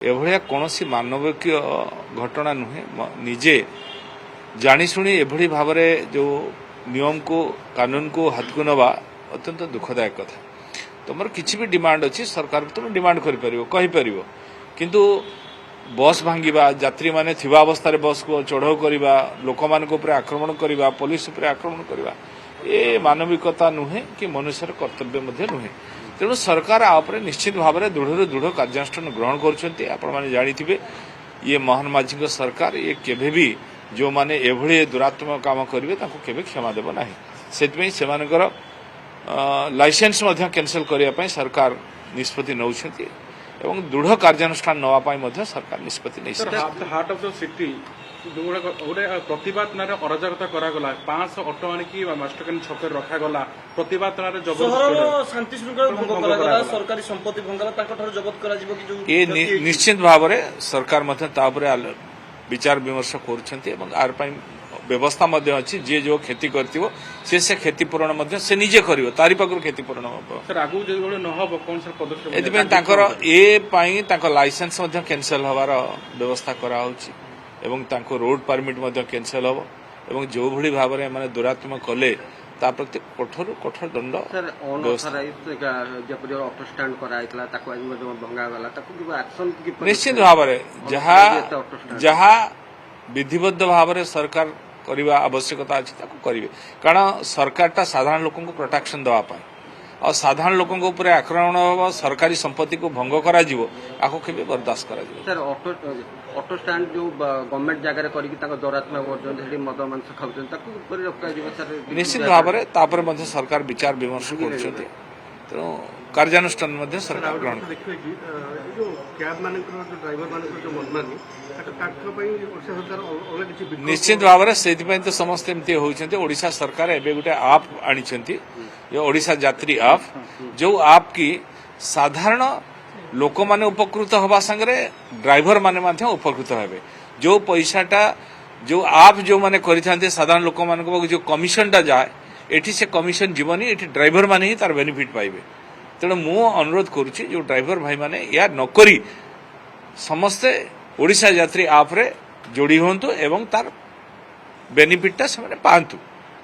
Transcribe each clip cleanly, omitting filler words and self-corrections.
एभलिया कौनसी मानवीय घटना नुहे निजे जाशुणी एभली भाव जो नियम को कानून को हाथ को नवा अत्यंत दुखदायक कथा तुम किसी भी डिमांड अच्छी सरकार तुम डिमांड कर किंतु बस भांगा यात्री माने थिबा अवस्था बस को चढ़ाऊ करवा लोक मान आक्रमण करवा पुलिस आक्रमण करवा ये मानविकता नुहे कि मनुष्यर कर्तव्य नुहे तेणु सरकार आपरे निश्चित भाव में दृढ़ दृढ़ कार्यानुष्ठान ग्रहण कर ये मोहन माझी सरकार ये केभे भी जो माने एभली दुरात्मक काम करेंगे केवे क्षमा देव ना से लाइसेंस कैंसल करने सरकार निष्पत्ति नौ दृढ़ कार्यानुष्ठान नापी सरकार निष्पत्ति नहीं हार्ट ऑफ द सिटी गोटे प्रतिवाद ना अराजकता करागला 500 ऑटो आनिकी मास्टरकानी छक रखागला प्रतिवाद ना जबरदस्त शांति श्रृंखला भंग करागला सरकारी संपत्ति भंगला ताको ठार जब्त करा जिवो कि जो ये निश्चित भाव में सरकार मध्य तापरे विचार विमर्श करुछंती एवं आर पई व्यवस्था मध्य अछि जे जो खेती करथिवो से क्षतिपूरण मध्य से निजे करिवो तारि पाखर क्षतिपूरण हो सर आगु जे गोले न होबो कोन सर पदक्षेप एदिपे ताकर ए पई ताकर लाइसेंस मध्य कैंसल होवार व्यवस्था करा होछि एवं तांको रोड परमिट मध्य कैंसल हो एवं जो भली भाव में माने दुरात्मक कले ता प्रति कठोर कठोर दंड सर अनऑथराइज्ड जपरि ऑटो स्टैंड कराइतला ताको आज मध्य भंगा गला ताको कि एक्शन कि निश्चित भाव में जहा विधिबद्ध भाव में सरकार करने आवश्यकता अच्छी करेंगे कारण सरकार साधारण लोक प्रोटेक्शन देवाई और साधारण लोकों ऊपर आक्रमण हम सरकारी संपत्ति को भंग करा बर्दाश्त कर सर ऑटो स्टैंड जो गवर्नमेंट जगह कर दुरात्मक मद मांस खाऊ निश्चित भाव में सरकार विचार विमर्श कर कार्यानुष्ठान सरकार ग्रहण निश्चित भाव में से तो समस्त एमती होती ओडिशा सरकार एवं गोटे आप आनी ओडिशा यात्री आप जो आप की साधारण लोक माने उपकृत हवा संगे ड्राइवर माने उपकृत हे जो पैसाटा जो आप जो माने करिथांते साधारण लोक मान जो कमिशनटा जाए एठी से कमिशन जीवनी एठी ड्राइवर माने ही तार बेनिफिट पाइबे तेणु मु अनुरोध करुच्ची जो ड्राइवर भाई माने या नकरी समस्ते ओडिशा यात्री आप रे जोड़ी होंतु एवं तार बेनिफिटटा से पांतु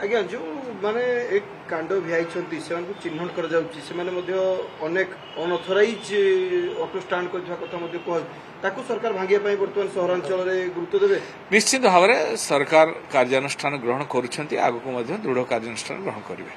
आज्ञा जो माने एक कांड भियाइछंती से मानको चिन्हट कर जाउची से माने मध्ये अनेक अनऑथराइज ऑटो स्टैंड को कथा मध्ये को ताकू सरकार भांगिया पई वर्तमान सहरांचल रे गुरुत्व देबे निश्चित भाव में सरकार कार्यानुष्ठान ग्रहण करुछंती आगु को मध्ये दृढ़ कार्यानुष्ठान ग्रहण करिवे।